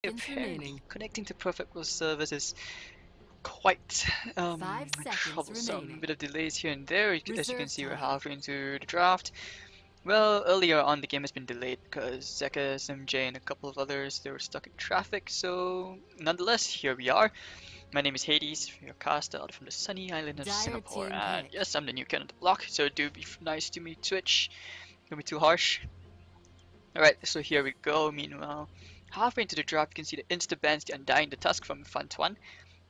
Apparently, connecting to Perfect World service is quite troublesome. A bit of delays here and there. As you can see, we're halfway into the draft. Well, earlier on the game has been delayed because Zeka, SMJ, and a couple of others, they were stuck in traffic. So, nonetheless, here we are. My name is Hades, your caster out from the sunny island of Singapore. And yes, I'm the new kid on the block, so do be nice to me, Twitch. Don't be too harsh. Alright, so here we go. Meanwhile, halfway into the draft, you can see the insta-bans the Undying, the Tusk from FanTuan.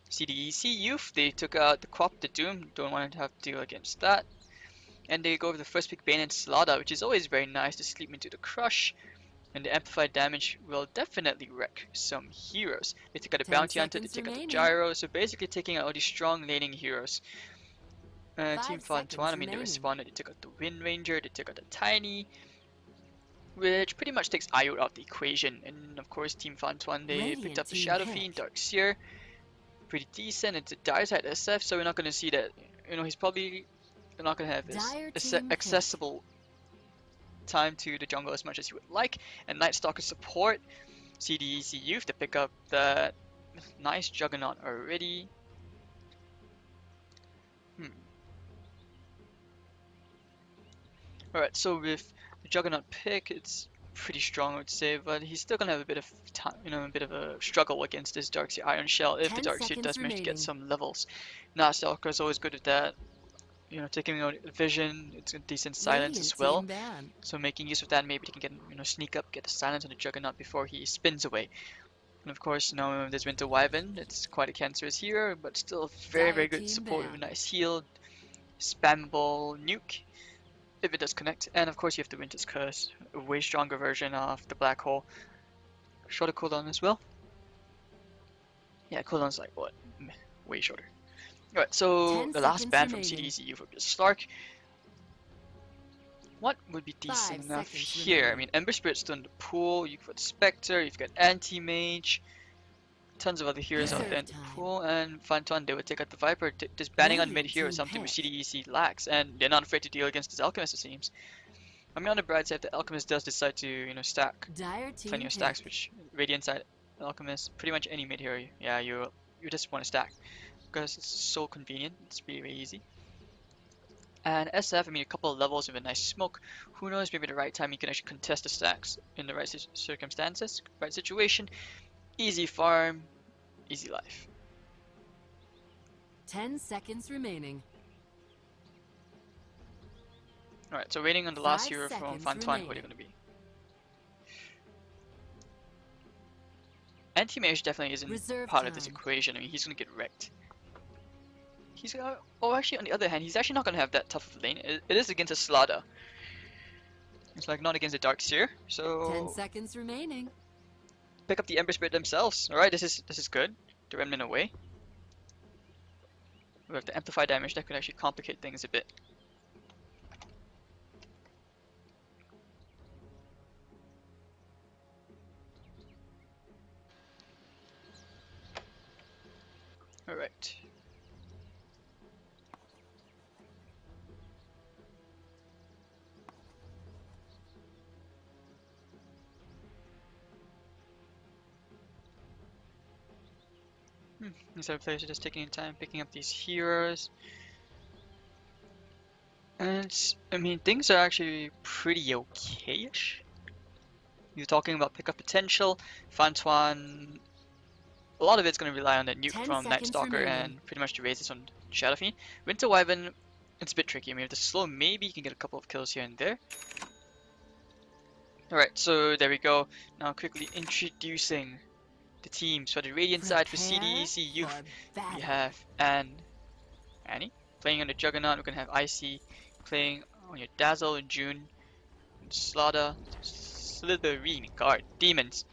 CDEC Youth, they took out the Quap, the Doom, don't want to have to deal against that. And they go with the first pick Bane and Slaughter, which is always very nice to sleep into the Crush. And the amplified damage will definitely wreck some heroes. They take out the Bounty Hunter, they take out the Gyro, so basically taking out all these strong laning heroes. Team FanTuan, I mean they responded, they took out the Wind Ranger, they took out the Tiny, which pretty much takes Io out of the equation. And of course Team FanTuan, they picked up the Shadow Fiend, Dark Seer. Pretty decent, it's a dire side SF, so we're not going to see that, he's probably not going to have this accessible time to the jungle as much as you would like. And Night Stalker support, CDEC Youth to pick up that nice Juggernaut already. Alright, so with the Juggernaut pick, it's pretty strong I would say, but he's still gonna have a bit of time, a bit of a struggle against this Darkseer Iron Shell if the Darkseer does manage to get some levels. Night Stalker is always good at that. Taking out vision, it's a decent silence as well. So making use of that, maybe they can get, sneak up, get the silence on the Juggernaut before he spins away. And of course, there's Winter Wyvern. It's quite a cancerous hero, but still very good support with a nice heal, spammable nuke if it does connect. And of course, you have the Winter's Curse, a way stronger version of the Black Hole. Shorter cooldown as well. Yeah, cooldown's like what? Way shorter. Alright, so the last ban from CDEC Youth would be Stark. What would be decent enough here? I mean, Ember Spirit's still in the pool, you've got Spectre, you've got Anti-Mage, tons of other heroes out there in the pool, and FanTuan, they would take out the Viper. Just banning on mid-hero is something which CDEC lacks, and they're not afraid to deal against this Alchemist, it seems. I mean, on the bright side, if the Alchemist does decide to, stack plenty of stacks, which Radiant side Alchemist, pretty much any mid-hero, yeah, you just want to stack. Because it's so convenient, it's really easy. And SF, I mean, a couple of levels with a nice smoke. Who knows, maybe the right time you can actually contest the stacks in the right circumstances, right situation. Easy farm, easy life. 10 seconds remaining. Alright, so waiting on the last hero from FanTuan, what are you going to be? Anti-Mage definitely isn't part of this equation. I mean, he's going to get wrecked. He's actually on the other hand, he's actually not going to have that tough of a lane. It is against a Slaughter. It's like not against the Darkseer, so 10 seconds remaining. Pick up the Ember Spirit themselves. Alright, this is good. The Remnant away. We have the amplify damage, that could actually complicate things a bit. Alright. These other players are just taking time picking up these heroes. And I mean, things are actually pretty okay-ish. You're talking about pickup potential. FanTuan, a lot of it's going to rely on that nuke from Night Stalker and pretty much the raises on Shadow Fiend. Winter Wyvern, it's a bit tricky. I mean, with the slow, maybe you can get a couple of kills here and there. Alright, so there we go. Now quickly introducing the teams. For the Radiant side, for CDEC Youth, we have Annie playing on the Juggernaut. We're going to have Icy playing on your Dazzle in June. Slaughter, Slitherine, Guard, Demons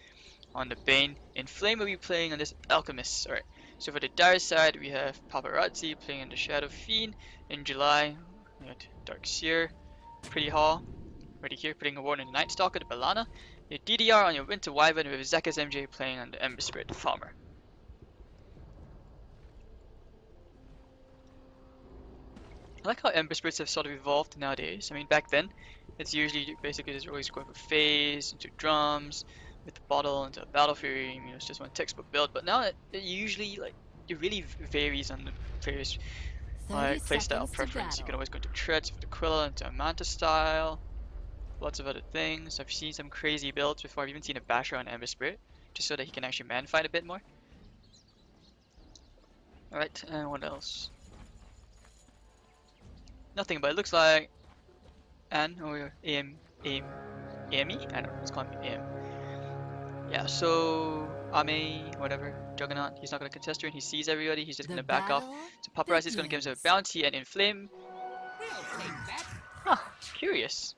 on the Bane. Inflame will be playing on this Alchemist. Alright, so for the Dire side, we have Paparazzi playing on the Shadow Fiend. In July, we have Darkseer, Pretty Hall, already here, putting a warning on the Night Stalker, the Balana. Your DDR on your Winter Wyvern with Zeka's MJ playing on the Ember Spirit, the Farmer. I like how Ember Spirits have sort of evolved nowadays. I mean, back then, it's usually basically just always going for phase, into drums, with the bottle into a Battle Fury. You know, it's just one textbook build, but now it usually like it really varies on the various 30 playstyle seconds to preference. You can battle. always go into Treads with the Quilla into a Manta style. Lots of other things. I've seen some crazy builds before. I've even seen a Basher on Ember Spirit, just so that he can actually man fight a bit more. Alright, and what else? Nothing, but it looks like Anne or AME? I don't know, let's call him AM. Yeah, so Ame, whatever, Juggernaut, he's not gonna contest her and he sees everybody, he's just The gonna back off. battle So Paparazzi is gonna give him a begins. bounty and Inflame. Huh, curious.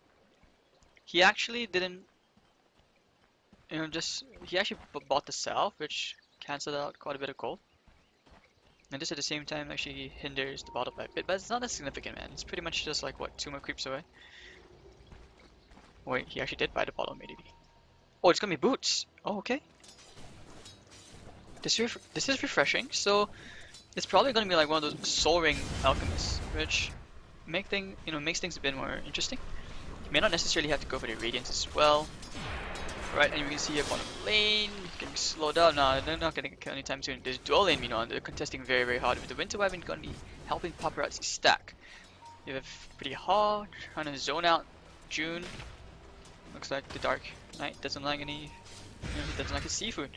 He actually didn't, you know, he actually bought the Salve, which cancelled out quite a bit of gold. And this at the same time actually hinders the bottle by a bit, but it's not that significant, man. It's pretty much just like, what, 2 more creeps away? Wait, he actually did buy the bottle, maybe. Oh, it's gonna be boots. Oh, okay. This is refreshing. So it's probably gonna be like one of those Soul Ring alchemists, which makes things a bit more interesting. You may not necessarily have to go for the Radiance as well. Right, and you can see up on the lane, getting slowed down. No, they're not getting killed anytime soon. There's dual lane, meanwhile, they're contesting very, very hard. With the Winter Wyvern gonna be helping Paparazzi stack. You have pretty hard, trying to zone out June. Looks like the Dark Knight doesn't like he doesn't like his seafood.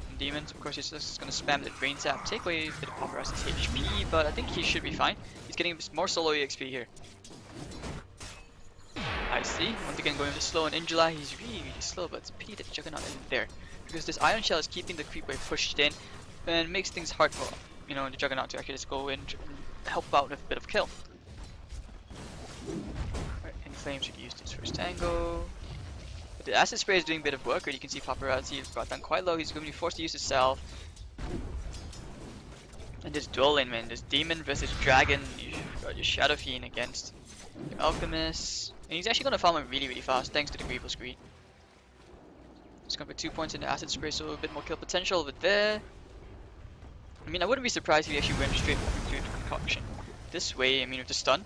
And Demons, of course, he's just gonna spam the Brain Sap, take away a bit of Paparazzi's HP, but I think he should be fine. He's getting more solo EXP here. I see. Once again going a bit slow, and in July he's really, really slow, but it's a pity that Juggernaut isn't there. Because this Iron Shell is keeping the creep wave pushed in, and makes things hard for, the Juggernaut to actually just go in and help out with a bit of kill. Right, Inflame should use this first tango. But the Acid Spray is doing a bit of work, or you can see Paparazzi is brought down quite low, he's going to be forced to use his Salve. And this duel lane, man, this Demon versus Dragon, you've got your Shadow Fiend against your Alchemist. And he's actually going to farm him really, really fast thanks to the Grievous Greed. He's going to put 2 points in the Acid Spray, so a bit more kill potential over there. I mean, I wouldn't be surprised if he actually went straight into the Concoction. This way, I mean, with the stun,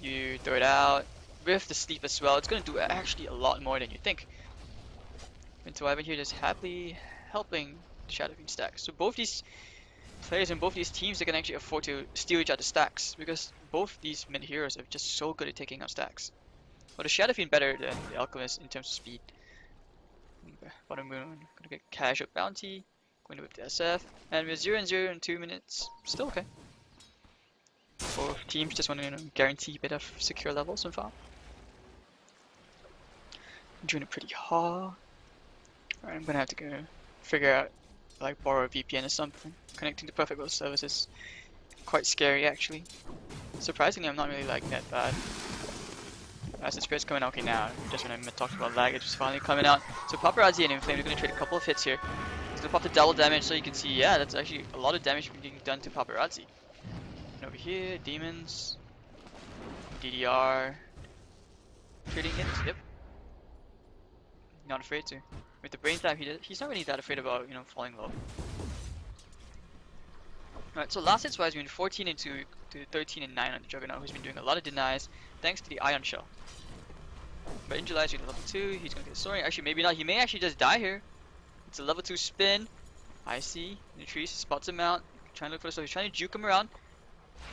you throw it out. With the sleep as well, it's going to do actually a lot more than you think. Winter Wyvern here just happily helping the Shadow Fiend stack. So both these players and both these teams, they can actually afford to steal each other's stacks, because both these mid heroes are just so good at taking out stacks. Well, the Shadow Fiend better than the Alchemist in terms of speed. Bottom Moon, gonna get casual bounty, going to whip the SF, and we're 0-0 in 2 minutes. Still okay. Both teams just want to guarantee a bit of secure levels and farm. I'm doing it pretty hard. Alright, I'm gonna have to go figure out, like, borrow a VPN or something. Connecting to Perfect World Service is quite scary actually. Surprisingly, I'm not really like that bad. Acid Spray's coming out okay now. Just when I talked about lag, it's just finally coming out. So Paparazzi and Inflame are going to trade a couple of hits here. He's going to pop the double damage, so you can see, yeah, that's actually a lot of damage being done to Paparazzi. And over here, Demons, DDR, trading hits, yep. Not afraid to. With the Brain Tap, he's not really that afraid about, falling low. Alright, so last hits wise, we went 14 and 2 to 13 and 9 on the Juggernaut, who's been doing a lot of denies thanks to the Ion Shell. But in July, he's level 2, he's gonna get a Soaring. Actually, maybe not, he may actually just die here. It's a level 2 spin. I see, in the trees, spots him out, trying to look for the slow. He's trying to juke him around.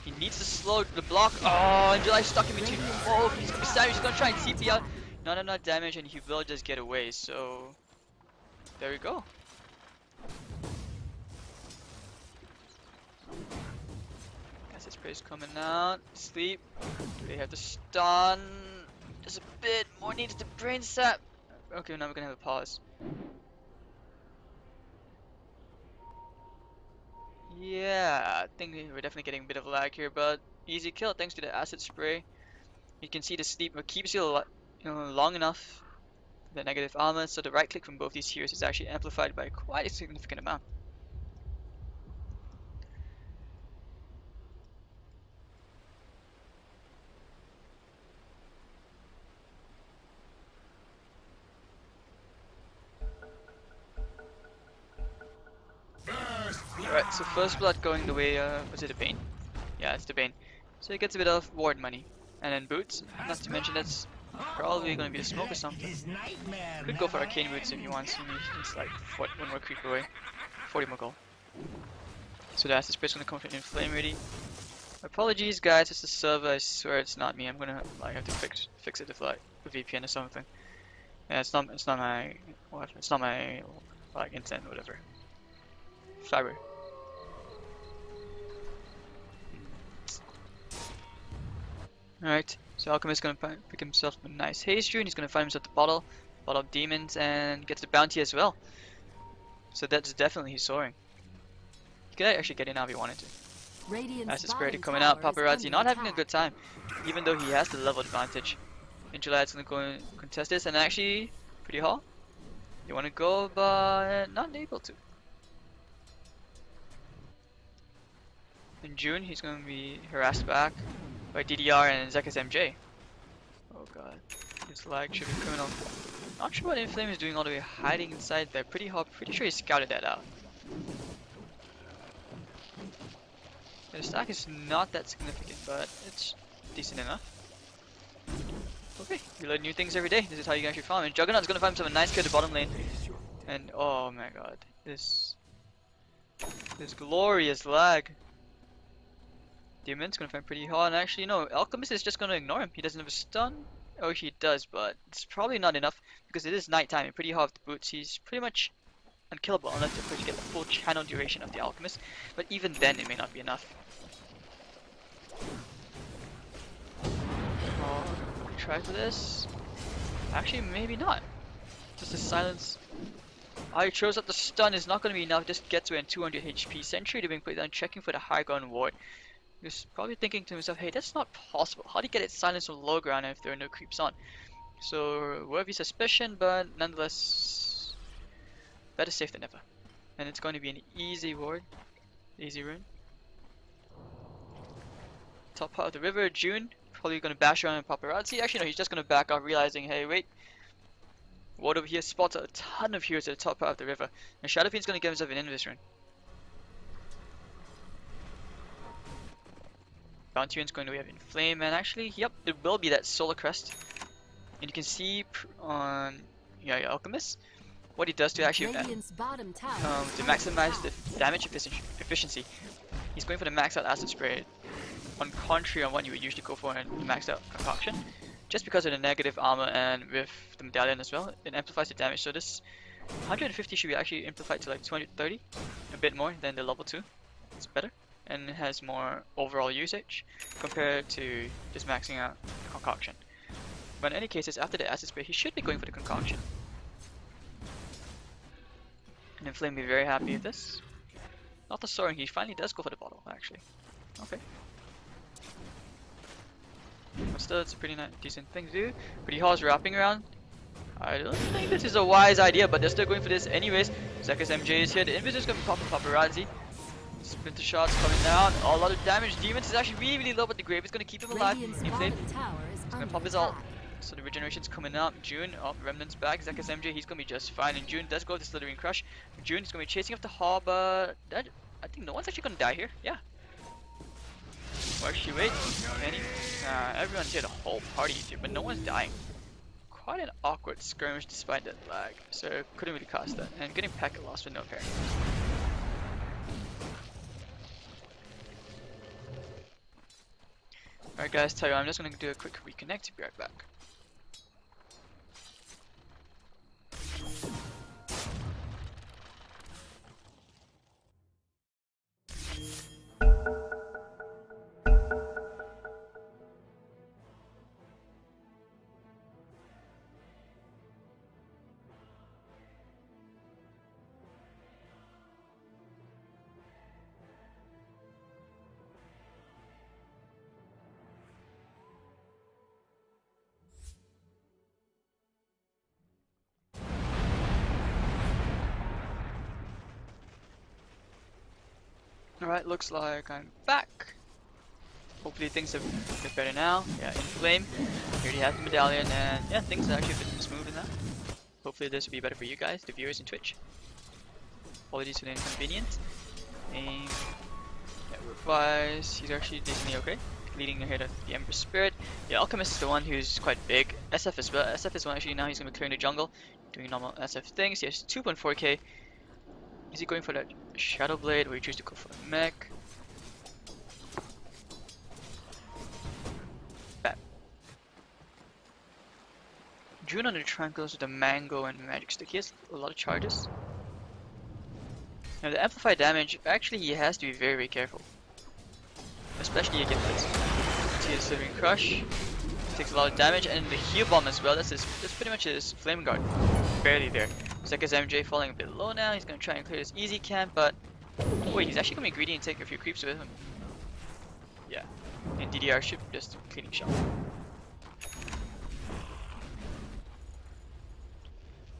He needs to slow the block. Oh, and July stuck in between. Oh, he's gonna be savage, he's gonna try and TP out. Not enough damage, and he will just get away, so there we go. Acid Spray's coming out. Sleep. Do they have to stun? Just a bit more needs to Brain Sap. Okay, now we're gonna have a pause. Yeah, I think we're definitely getting a bit of lag here, but easy kill thanks to the Acid Spray. You can see the sleep keeps you long enough. The negative armor, so the right click from both these heroes is actually amplified by quite a significant amount. Alright, so first blood going the way, was it the Bane? Yeah, it's the Bane. So he gets a bit of ward money. And then boots, not to mention that's Probably gonna be a smoke or something. Could go for arcane boots if he wants to. He's like one more creep away. 40 more gold. So that's the space gonna come from Inflame ready. Apologies guys, it's the server, I swear it's not me. I'm gonna like have to fix it with like a VPN or something. Yeah, it's not my like intent, whatever. Fiber. Alright, so Alchemist is gonna pick himself a nice haste rune. He's gonna find himself the bottle of demons, and gets the bounty as well. So that's definitely his soaring. He could actually get in now if he wanted to. As it's Espero coming out, Paparazzi not having a good time, even though he has the level advantage. Injulad's gonna go and contest this, and actually, pretty hall. They wanna go, but not able to. In June, he's gonna be harassed back by DDR and Zekas MJ. Oh god, his lag should be criminal. Not sure what Inflame is doing all the way hiding inside there. Pretty sure he scouted that out. The stack is not that significant, but it's decent enough. Okay, you learn new things every day. This is how you can actually farm. And Juggernaut's gonna find himself a nice kill at the bottom lane. And oh my god, this glorious lag. Demon's gonna find pretty hard, and actually no, Alchemist is just gonna ignore him. He doesn't have a stun. Oh, he does, but it's probably not enough because it is nighttime and pretty hard with the boots. He's pretty much unkillable unless of course you get the full channel duration of the Alchemist. But even then, it may not be enough. Oh, try for this. Actually, maybe not. Just a silence. I chose that the stun is not gonna be enough. Just gets away in 200 HP. Sentry to being put down, checking for the high ground ward. He's probably thinking to himself, hey, that's not possible. How do you get it silenced on low ground if there are no creeps on? So, worthy suspicion, but nonetheless, better safe than never. And it's going to be an easy ward. Easy rune. Top part of the river, June. Probably going to bash around in Paparazzi. Actually, no, he's just going to back off, realizing, hey, wait. Ward over here spots a ton of heroes at the top part of the river. And Shadowfiend's going to give himself an Invis rune. Bounty rune's going to have Inflame, and actually, yep, it will be that Solar Crest. And you can see on Alchemist what he does to actually to maximize the damage efficiency. He's going for the max out acid spray, on contrary on what you would usually go for in the maxed out concoction. Just because of the negative armor and with the medallion as well, it amplifies the damage. So this 150 should be actually amplified to like 230, a bit more than the level 2. It's better. And it has more overall usage compared to just maxing out concoction. But in any cases, after the acid spray, he should be going for the concoction. And Inflame will be very happy with this. Not the soaring, he finally does go for the bottle, actually. Okay. But still, it's a pretty decent thing to do. Pretty Hall's wrapping around. I don't think this is a wise idea, but they're still going for this anyways. Zekas MJ is here, the Invis is going to be popping Paparazzi. Splinter shots coming down, a lot of damage. Demons is actually really low, but the grave is going to keep him alive. Inflame. He's going to pop his ult. So the regeneration's coming out. June, oh, Remnant's back. Zekas MJ, he's going to be just fine. And June does go with the Slithering Crush. June is going to be chasing after Hall, but I think no one's actually going to die here. Yeah. Or actually, wait. Everyone's here, the whole party is here, but no one's dying. Quite an awkward skirmish despite that lag. So couldn't really cost that. And getting packet lost with no parry. Alright guys, tell you, I'm just gonna do a quick reconnect, be right back. Alright, looks like I'm back. Hopefully things are a bit better now. Yeah, Inflame. He already has the medallion, and yeah, things are actually a bit smooth in that. Hopefully this will be better for you guys, the viewers in Twitch. Apologies for the inconvenience. And yeah, wise, he's actually decently okay. Leading ahead of the Ember Spirit. Yeah, Alchemist is the one who's quite big. SF as well. SF is one actually now he's gonna be clearing the jungle, doing normal SF things. He has 2.4k. Is he going for that Shadow Blade or he chooses to go for a mech? Bam. June on the Tranquils with the Mango and Magic Stick. He has a lot of charges. Now the amplified damage, actually he has to be very, very careful. Especially against this. See his Slithering Crush. Takes a lot of damage, and the heal bomb as well. That's pretty much his flame guard. Barely there. Zekas MJ falling a bit low now. He's gonna try and clear this easy camp, but wait, he's actually gonna be greedy and take a few creeps with him. Yeah. And DDR should just cleaning shot.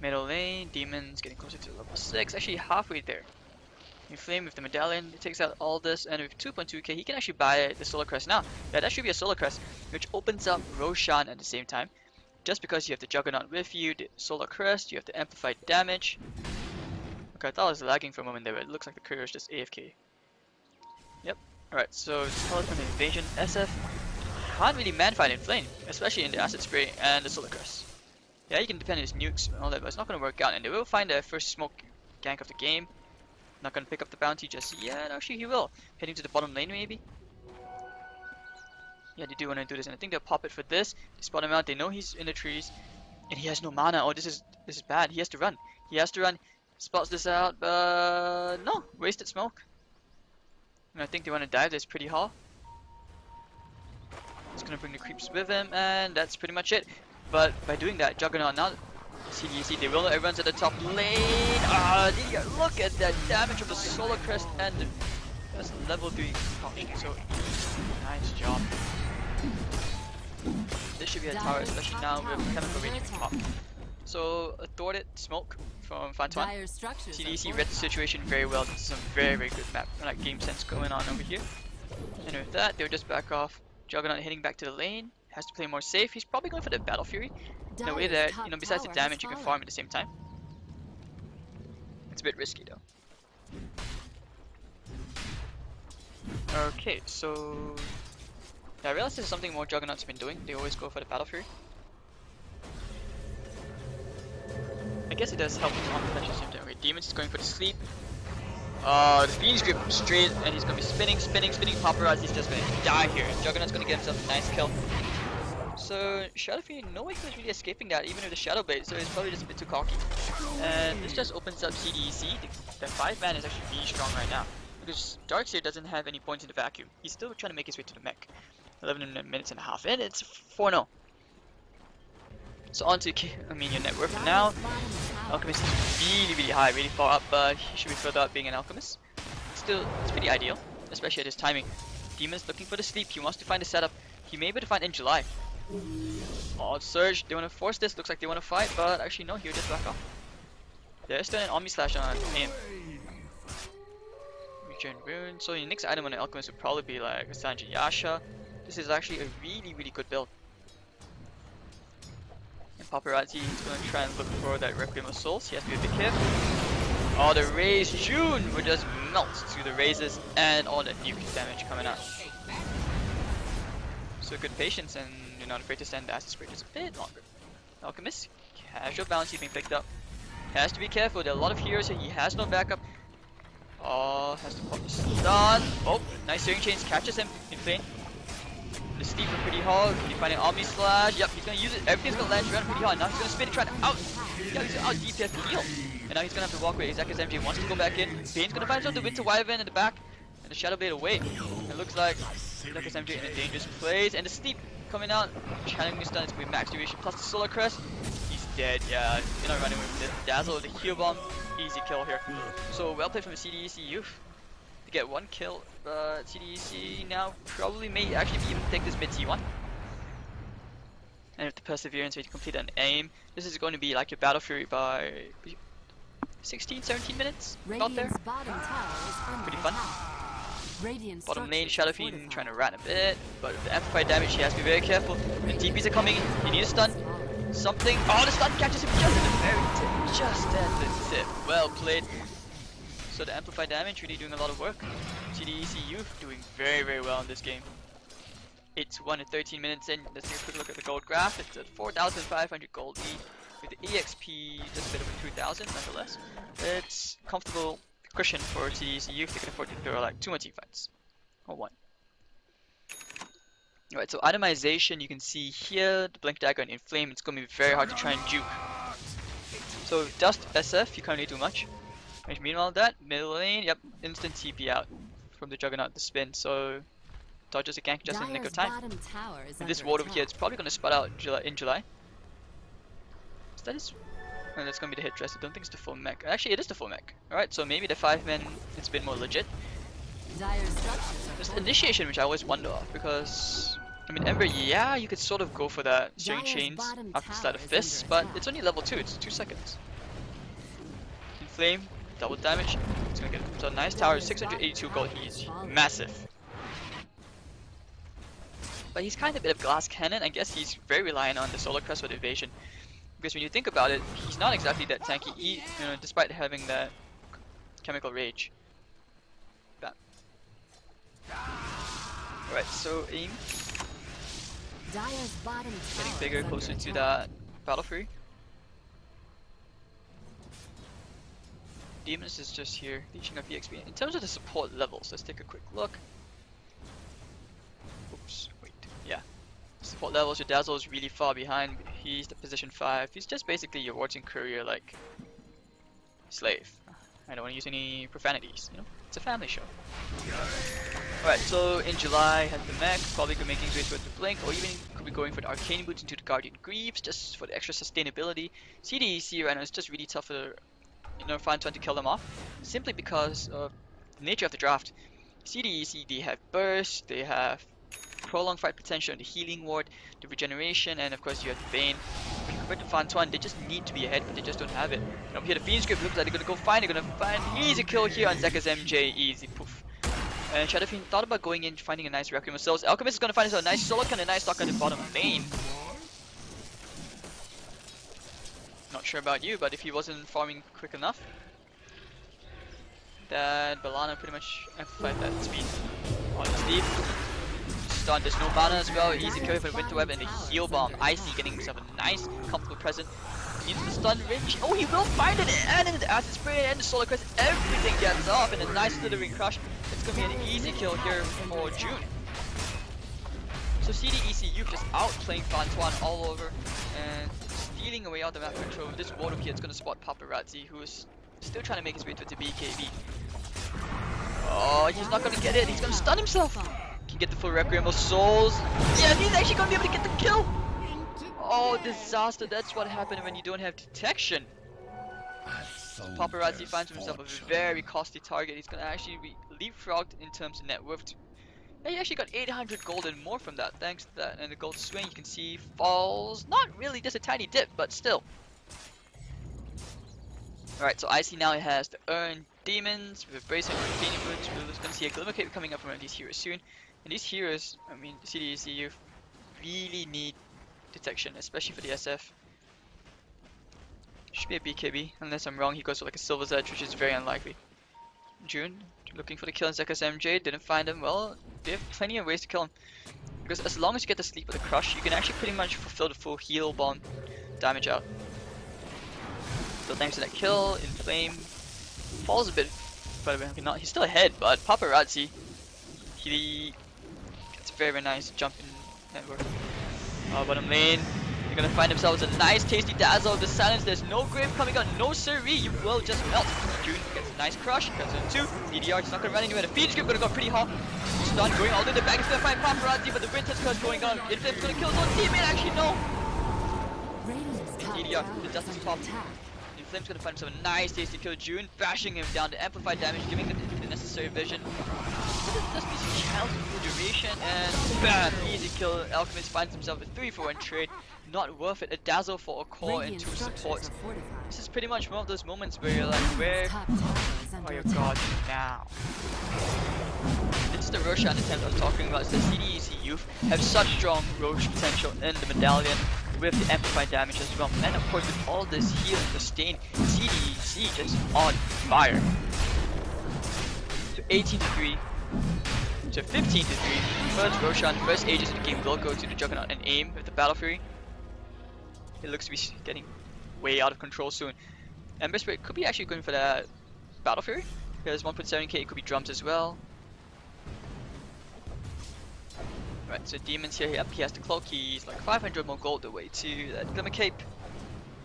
Middle lane, demons getting closer to level 6. Actually halfway there. Inflame with the medallion, it takes out all this, and with 2.2k he can actually buy the Solar Crest now. Yeah, that should be a Solar Crest, which opens up Roshan at the same time. Just because you have the Juggernaut with you, the Solar Crest, you have the amplified damage. Okay, I thought I was lagging for a moment there, but it looks like the courier is just AFK. Yep. Alright, so Solid from the Invasion, SF can't really man-fight in Flame, especially in the Acid Spray and the Solar Crest. Yeah, you can depend on his nukes and all that, but it's not going to work out, and they will find their first smoke gank of the game. Not gonna pick up the bounty just yet. Actually, he will. Heading to the bottom lane, maybe. Yeah, they do want to do this, and I think they'll pop it for this. They spot him out. They know he's in the trees, and he has no mana. Oh, this is bad. He has to run. He has to run. Spots this out, but no, wasted smoke. And I think they want to dive this pretty hard. He's gonna bring the creeps with him, and that's pretty much it. But by doing that, Juggernaut now. CDEC, they will know everyone's at the top lane. Look at that damage of the Solar Crest and that's level 3 popping. So nice job. This should be a tower, especially now with chemical raging pop. So a thwarted smoke from FanTuan. CDEC read the situation very well. This is some very, very good map, like game sense going on over here. And with that, they'll just back off. Juggernaut heading back to the lane. Has to play more safe. He's probably going for the Battle Fury. In a way that, you know, besides the damage, you can farm at the same time. It's a bit risky though. Okay, so yeah, I realized this is something more Juggernaut's been doing. They always go for the Battle Fury. I guess it does help on the flash at the same time. Okay, Demon's is going for the sleep. The Bean's Grip straight, and he's gonna be spinning. Paparazzi's just gonna die here. And Juggernaut's gonna get himself a nice kill. So Shadow Fury, no way he was really escaping that, even with the Shadow Blade, so he's probably just a bit too cocky. And this just opens up CDEC. The 5-man is actually really strong right now, because Darkseer doesn't have any points in the vacuum. He's still trying to make his way to the mech. 11 minutes and a half in, it's 4-0. So on to your net worth now. Alchemist is really high, really far up, but he should be further up being an Alchemist. Still, it's pretty ideal, especially at his timing. Demon's looking for the sleep, he wants to find the setup. He may be able to find in July. Oh, Surge, they want to force this, looks like they want to fight, but actually no, he'll just back off. There's still an Omni Slash on him. Return Rune, so your next item on the Alchemist would probably be like a Sanji Yasha. This is actually a really good build. And Paparazzi is going to try and look for that Requiem of Souls, he has to be a bit careful. Oh, the Raze June would just melt through the razes and all the nuke damage coming out. So good patience, and you're not afraid to stand the Acid Spray just a bit longer. Alchemist, casual bounty being picked up. Has to be careful, there are a lot of heroes here, he has no backup. Oh, has to pop the stun. Oh, nice Searing Chains, catches him in flame. The Steep are pretty hard, he's finding Omni Slash, yep, he's gonna use it, everything's gonna land around pretty hard. Now he's gonna spin it, try to out, yeah, he's gonna out DPS the heal. And now he's gonna have to walk away, Zekas MJ wants to go back in. Bane's gonna find himself the Winter Wyvern in the back, and the Shadow Blade away. It looks like Zekas MJ in a dangerous place, and the Steep coming out, channeling the stun, it's gonna be max duration, plus the Solar Crest. He's dead, yeah, you're not running with the Dazzle, the heal bomb, easy kill here. So well played from the CDEC youth to get one kill, but CDEC now probably may actually be able to take this mid T1. And with the Perseverance way to complete an aim, this is going to be like your Battle Fury by 16-17 minutes, about there. Pretty fun. Bottom lane, Shadow Fiend trying to rat a bit, but with the amplified damage he has to be very careful. And TPs are coming in, he needs a stun. Something, oh, the stun catches him just at the very tip, just at the tip. Well played. So the amplified damage really doing a lot of work. CDEC youth doing very well in this game. 8 to 1 in 13 minutes in. Let's take a quick look at the gold graph. It's at 4,500 gold lead with the EXP just a bit over 2,000 nonetheless. It's comfortable cushion for CDEC if they can afford to throw like 2 more team fights. Or 1. Alright, so itemization, you can see here, the Blink Dagger and Inflame, it's going to be very hard to try and juke. So Dust SF, you can't really do much. Meanwhile that, middle lane, yep, instant TP out from the Juggernaut, the spin, so dodges a gank just in the nick of time. And this ward over here, it's probably going to spot out in July. So that is... well, that's going to be the hit dress, I don't think it's the full mech. Actually, it is the full mech. Alright, so maybe the 5-man, it's a bit more legit. There's the initiation, which I always wonder of, because... I mean, Ember, yeah, you could sort of go for that Searing Chains after the start of Fists, but it's only level 2, it's 2 seconds. Inflame, double damage, it's gonna get so nice tower, 682 gold, he's massive. But he's kind of a bit of glass cannon, I guess he's very reliant on the Solar Crest for evasion. Because when you think about it, he's not exactly that tanky, you know, despite having that chemical rage. Bam. Alright, so aim. Getting bigger, closer to that Battle Fury. Demons is just here, leeching up EXP. In terms of the support levels, let's take a quick look. Oops, wait, yeah. Support levels, your Dazzle is really far behind. He's the position 5. He's just basically your warden courier, like slave. I don't want to use any profanities, you know? It's a family show. Alright, so in July, has the mech, probably could making his way towards the Blink, or even could be going for the Arcane Boots into the Guardian Greaves, just for the extra sustainability. CDEC right now is just really tough for, you know, FanTuan to kill them off, simply because of the nature of the draft. CDEC, they have Burst, they have prolonged fight potential in the healing ward, the regeneration, and of course you have the Bane. Compared to FanTuan, they just need to be ahead, but they just don't have it. And up here, the Fiend's Grip looks like they're gonna go find. They're gonna find easy kill here on Zeka's MJ, easy poof. And Shadow Fiend thought about going in, finding a nice Requiem of Souls. Alchemist is gonna find himself a nice solo and a nice stock on the bottom lane. Not sure about you, but if he wasn't farming quick enough, that Balana pretty much amplified that speed on Steve. Stun, there's no mana as well, easy kill for the Winter Web and the Heal Bomb. Icy getting himself a nice, comfortable present. Into the stun range. Oh, he will find it! And in the Acid Spray and the Solar Crest, everything gets off in a nice slithering crush. It's gonna be an easy kill here for June. So CDEC Youth just outplaying FanTuan all over and stealing away out the map control. This ward over here is gonna spot Paparazzi, who is still trying to make his way to the BKB. Oh, he's not gonna get it. He's gonna stun himself. Can get the full Requiem of Souls. Yeah, he's actually gonna be able to get the kill. Oh, disaster. That's what happened when you don't have detection. So Paparazzi finds himself a very costly target. He's gonna actually be leapfrogged in terms of net worth. Yeah, he actually got 800 gold and more from that, thanks to that. And the gold swing, you can see, falls. Not really, just a tiny dip, but still. Alright, so Icy now has the Urn Demons with Bracing and Arcane Boots. We're just gonna see a Glimmer Cape coming up from one of these heroes soon. And these heroes, I mean, CDEC Youth really need detection, especially for the SF. Should be a BKB, unless I'm wrong. He goes for like a Silver's Edge, which is very unlikely. June, looking for the kill on Zeka's MJ, didn't find him. Well, they have plenty of ways to kill him. Because as long as you get the sleep or the crush, you can actually pretty much fulfill the full heal bomb damage out. So thanks to that kill, Inflame falls a bit, but not. He's still ahead, but Paparazzi, he gets a very nice jump in network. Bottom lane, they're gonna find themselves a nice tasty dazzle of the silence. There's no grave coming out, no siree, you will just melt. June gets a nice crush, cuts in 2. DDR is not gonna run anywhere. The Phoenix Grip gonna go pretty hot. Stun going all the way in the back. He's gonna find Paparazzi, but the Winter's curse going on. Inflame's gonna kill his own teammate. Actually, no. DDR, the Justice top. Inflame's gonna find himself a nice tasty kill. June bashing him down to amplify damage, giving him the necessary vision. Just these child's duration and bam, easy kill. Alchemist finds himself a 3-for-1 trade. Not worth it. A dazzle for a core and 2 supports. This is pretty much one of those moments where you're like, where are your gods now? This is the Roshan attempt I was talking about. So CDEC Youth have such strong Roche potential in the medallion with the amplified damage as well. And of course with all this heal and sustain, CDEC just on fire. So 18-3. to 15 to 3. First Roshan, first Aegis in the game will go to the Juggernaut and aim with the Battle Fury. It looks to be getting way out of control soon. Ember Spirit could be actually going for that Battle Fury. There's 1.7k, it could be drums as well. Right, so Demons here, yep, he has the cloak, he's like 500 more gold away to that Glimmer Cape.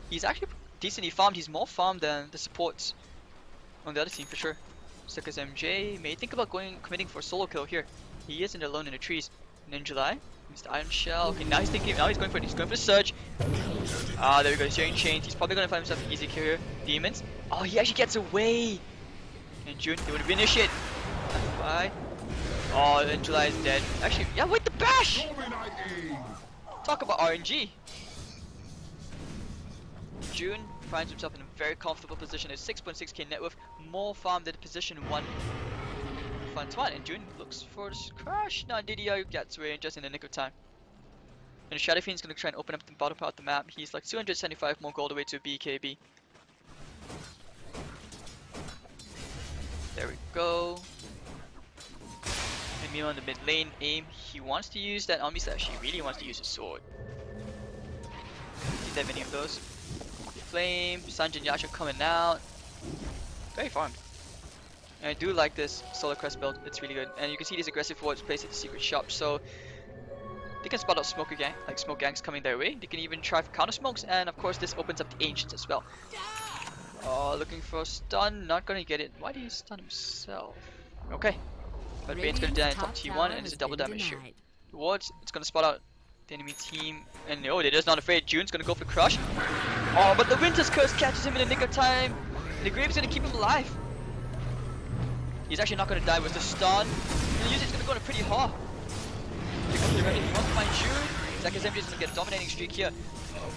He's actually decently farmed, he's more farmed than the supports on the other team for sure. Suckers MJ may think about committing for a solo kill here. He isn't alone in the trees. Ninja Mr. Iron Shell. Okay, now he's going for the surge. Ah, there we go, he's sharing chains. He's probably gonna find himself an easy kill here. Demons. Oh, he actually gets away. And June, they would have initiate. Bye. Oh, and July is dead. Actually, yeah, wait, the bash! Talk about RNG. June finds himself in a very comfortable position. At 6.6k net worth, more farm than position 1 FanTuan. And June looks for this crash. Now DDR gets away just in the nick of time. And Shadow Fiend's gonna try and open up the bottom part of the map. He's like 275 more gold away to BKB. There we go. And meanwhile in the mid lane, aim, he wants to use that Omni Slash. He really wants to use his sword. Didn't have many of those. Flame, Sanjin Yasha coming out. Very farmed. And I do like this Solar Crest build, it's really good. And you can see these aggressive wards placed at the secret shop, so they can spot out smoke gangs coming their way. They can even try for counter smokes, and of course this opens up the ancients as well. Oh, looking for a stun, not gonna get it. Why did he stun himself? Okay. But Bane's gonna die in top T1 and it's a double damage here. The wards, it's gonna spot out the enemy team, and no, they're just not afraid. June's gonna go for crush. Oh, but the Winter's Curse catches him in the nick of time. The Grave's gonna keep him alive. He's actually not gonna die with the stun. And usually it's gonna go on a pretty hard. Pick up the remedy. He wants to find June. Zack SMG is gonna get a dominating streak here.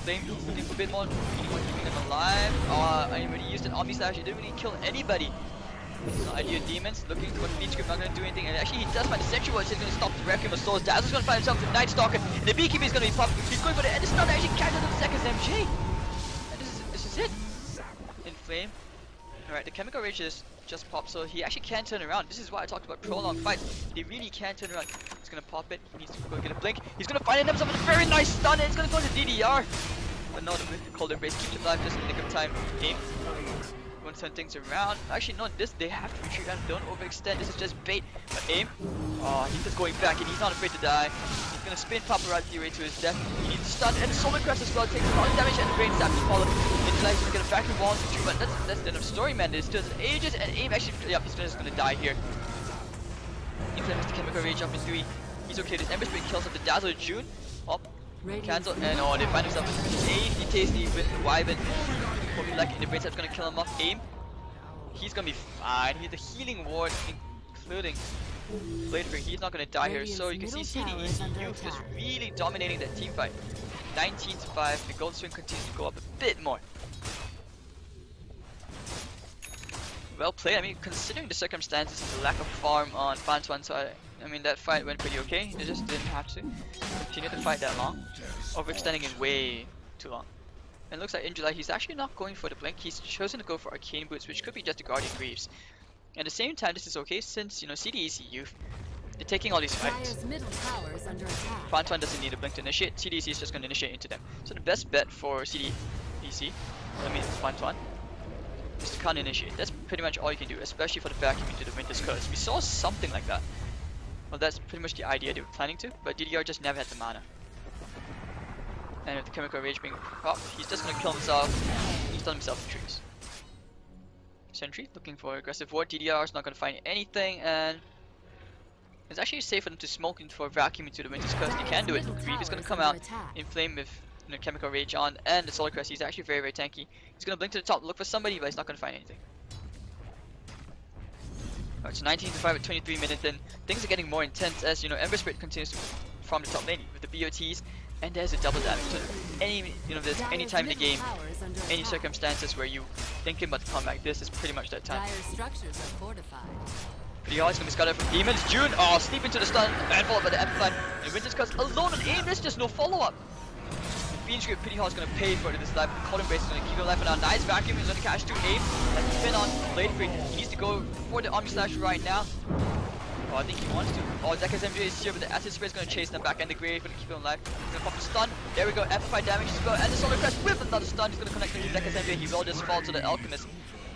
Flame looking for a bit more. Keeping him alive. I already used an Omni Slash. He didn't really kill anybody. No idea. Demons looking for the Beat Script, not gonna do anything. And actually, he does find the Sentry Watch. He's gonna stop the Requiem of Souls. Dazzle's gonna find himself the Night Stalker. And the Beekeeper is gonna be popped. He's going for the end. It's not actually catches the second MJ. And this is it. In Flame. Alright, the Chemical Rage is just popped, so he actually can turn around. This is why I talked about prolonged fights. They really can turn around. He's gonna pop it. He needs to go get a blink. He's gonna find himself a very nice stun. And it's gonna go to DDR. But no, the Cold Embrace keeps him alive just in the nick of time. Aim. Want to turn things around. Actually, no, they have to retreat and don't overextend. This is just bait. But aim. Oh, he's just going back and he's not afraid to die. He's gonna spin paparazzi right to his death. He needs to stun, and the Solar Crest as well takes a lot of damage, and the brain stab to follow. It's like he's gonna get a vacuum wall, but that's the end of story, man. There's still ages, and aim actually, yep, he's just gonna die here. Inflames the Chemical Rage up in 3. He's okay. This Ember Spirit kills up the Dazzle June. Up. Cancel, and oh, they find themselves tasty with the Wyvern. Probably like the brain stab's gonna kill him off. Aim. He's gonna be fine. He's the healing ward, including Blade Break. He's not gonna die here. So you can see CDEC Youth is really dominating that team fight. 19 to 5. The gold swing continues to go up a bit more. Well played. I mean, considering the circumstances and the lack of farm on FanTuan, so I mean that fight went pretty okay. They just didn't have to continue the fight that long. Overextending it way too long. And it looks like in July he's actually not going for the blink. He's chosen to go for Arcane Boots, which could be just the Guardian Greaves. At the same time, this is okay since, you know, CDEC Youth, they're taking all these fights. FanTuan doesn't need a blink to initiate. CDEC is just going to initiate into them. So the best bet for CDEC, I mean FanTuan, is to can't initiate. That's pretty much all you can do, especially for the vacuum into the Winter's Curse. We saw something like that. Well, that's pretty much the idea they were planning to, but DDR just never had the mana. And with the Chemical Rage being popped, he's just gonna kill himself. He's done himself in trees. Sentry looking for aggressive ward. DDR is not gonna find anything, and it's actually safe for them to smoke into a vacuum into the Winter's Curse. They can do it. Grief is gonna come out, inflame with Chemical Rage on, and the Solar Crest. He's actually very, very tanky. He's gonna blink to the top, look for somebody, but he's not gonna find anything. Alright, so 19 to 5 with 23 minutes in. Things are getting more intense as, you know, Ember Spirit continues to farm the top lane with the BOTs. And there's a double damage. So there's any time in the game, any circumstances where you thinking about the comeback, this is pretty much that time. Pretty hard, it's gonna be scattered from Demons. June, oh, sleep into the stun, and followed by the Amplify. And Winter's Curse alone on aim, there's just no follow-up. Fiend Script, pretty hard is gonna pay for this life. Cold Embrace is gonna keep him alive for now. Nice vacuum, he's gonna catch 2 aim. Let's spin on Blade Freak. He needs to go for the Omni Slash right now. Oh, I think he wants to. Oh, Zeka's MJ is here, but the acid spray is going to chase them back, and the grave going to keep him alive. He's going to pop a stun. There we go, amplified damage as well, and the solar crest with another stun. He's going to connect into Zeka's MJ. He will just fall to the alchemist.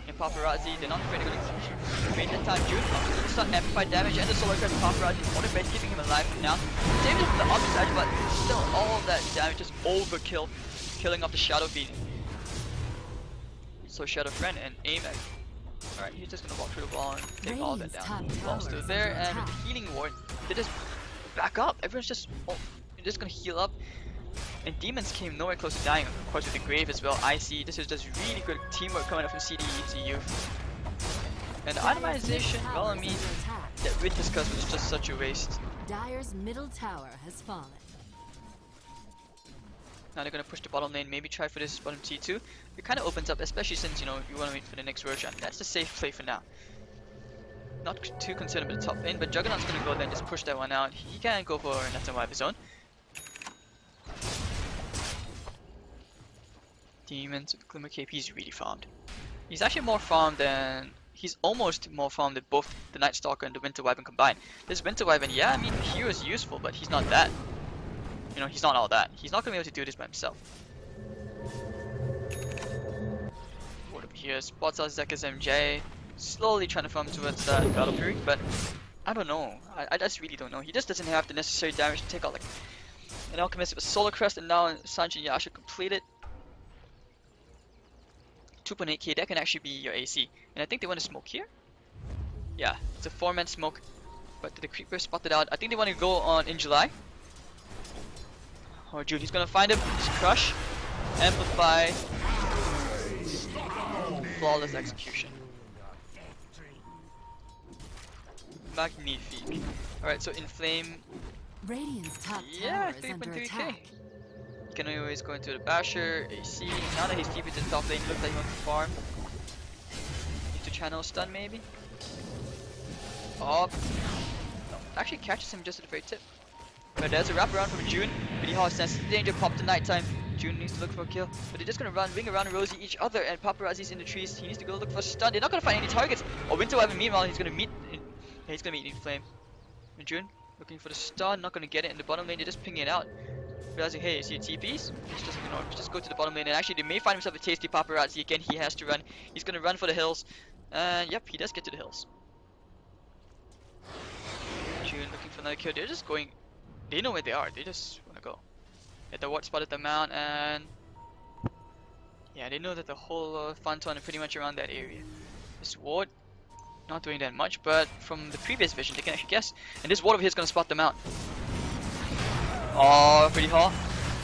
And Paparazzi, they're not afraid, they're going to create that time. June, the stun, amplified damage, and the solar crest. Paparazzi, motivated, keeping him alive for now. Same as the opposite side, but still all of that damage, just overkill, killing off the Shadow Fiend. So Shadow Friend and Amek. Alright, he's just gonna walk through the wall and take all of that down. Wall's still there, and with the healing ward, they just back up. Everyone's just, they're just gonna heal up. And demons came nowhere close to dying, of course with the grave as well. I see this is just really good teamwork coming up from CDEC. And the itemization, well, I mean, that Witness Curse was just such a waste. Dire's middle tower has fallen. Now they're gonna push the bottom lane, maybe try for this bottom T2. It kind of opens up, especially since, you know, you want to wait for the next Roshan. That's the safe play for now. Not too concerned about the top lane, but Juggernaut's gonna go there and just push that one out. He can't go for nothing of his own. Demons with Glimmer Cape, he's really farmed. He's actually more farmed than... He's almost more farmed than both the Night Stalker and the Winter Wyvern combined. This Winter Wyvern, yeah, I mean, the hero is useful, but he's not that. You know, he's not all that. He's not gonna be able to do this by himself. Ward over here, spots out Zeka's MJ. Slowly trying to farm towards Battle Fury, but I don't know. I just really don't know. He just doesn't have the necessary damage to take out like an Alchemist with a Solar Crest, and now Sanji and Yasha completed. 2.8k, that can actually be your AC. And I think they want to smoke here? Yeah, it's a 4-man smoke. But the creeper spotted out. I think they want to go on in July. Or June, he's gonna find him. Just crush. Amplify. Flawless execution. Magnifique. Alright, so Inflame. Radiant's top Yeah, tower is under 3.3k. attack. Can always go into the Basher, AC. Now that he's deep into the top lane, looks like he wants to farm. Into channel stun maybe. Oh, no, actually catches him just at the very tip. But there's a wraparound from June. Pretty hard sense danger, pop to nighttime. June needs to look for a kill, but they're just gonna ring around Rosie each other, and Paparazzi's in the trees. He needs to go look for a stun. They're not gonna find any targets. Oh, Winter Wyvern meanwhile, he's gonna meet. He's gonna meet in Flame. And June looking for the stun, not gonna get it in the bottom lane. They're just pinging it out. Realizing, hey, is he TPs? Just ignore. Just go to the bottom lane, and actually they may find himself a tasty Paparazzi again. He has to run. He's gonna run for the hills, and yep, he does get to the hills. June looking for another kill. They're just going. They know where they are. They just wanna go. Yeah, the ward spotted them out, and yeah, they know that the whole FanTuan are pretty much around that area. This ward not doing that much, but from the previous vision, they can actually guess. And this ward over here is gonna spot them out. Oh, pretty hard.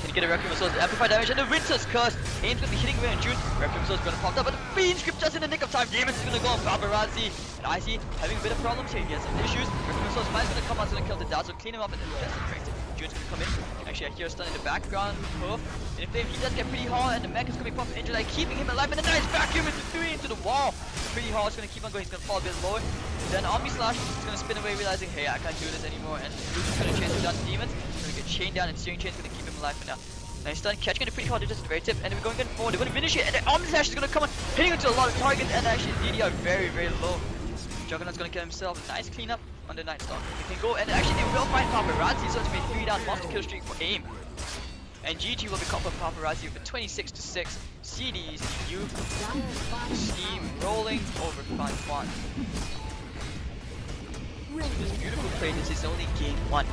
Can he get a Requiem of Souls? Amplify damage, and the Winter's Curse. Aim's gonna be hitting away on June. Requiem of Souls is gonna pop up, but the Fiend Script just in the nick of time. Demons is gonna go on Paparazzi. And I see having a bit of problems here. He has some issues. Requiem of Souls is gonna come out, gonna kill the Dazzle, clean him up, and then just breaks it. June's gonna come in. Actually, I hear a stun in the background. Hoof. In Flame, he does get pretty hard, and the mech is gonna be pumped into like keeping him alive. And a nice vacuum into 3 into the wall. Pretty hard, it's gonna keep on going. He's gonna fall a bit lower. Then Omni Slash is gonna spin away, realizing, hey, I can't do this anymore. And Luke's gonna chase him down to Demons. He's gonna get chained down, and Steering Chain's gonna keep him alive for now. Nice stun, catching it pretty hard, just at the very tip, and we're going forward. They're gonna finish it, and the Omni Slash is gonna come on, hitting into a lot of targets, and actually DD are very, very low. Juggernaut's gonna kill himself. Nice cleanup on the Night Stalker. They can go, and actually they will find Paparazzi, so it's gonna be 3 down monster kill streak for AIM. And GG will be caught for Paparazzi with a 26-6 CDEC steam rolling over FanTuan. This beautiful play, this is only game 1.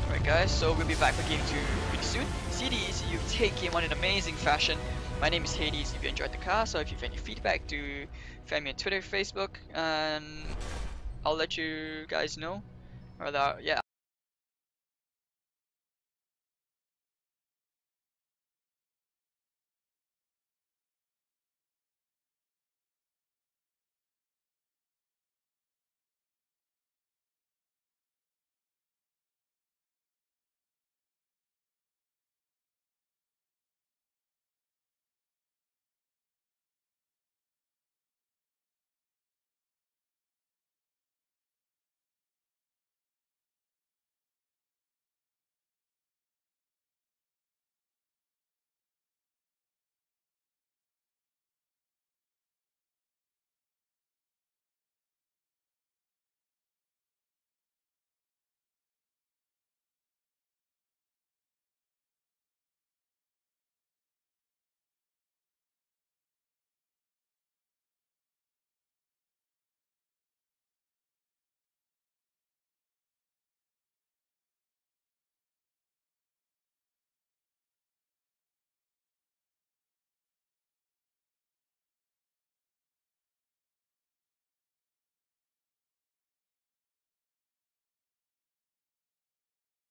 Alright guys, so we'll be back for game 2 pretty soon. CDEC, you take game 1 in amazing fashion. My name is Hades. If you enjoyed the cast, or if you have any feedback, do find me on Twitter, Facebook, and I'll let you guys know. Or yeah,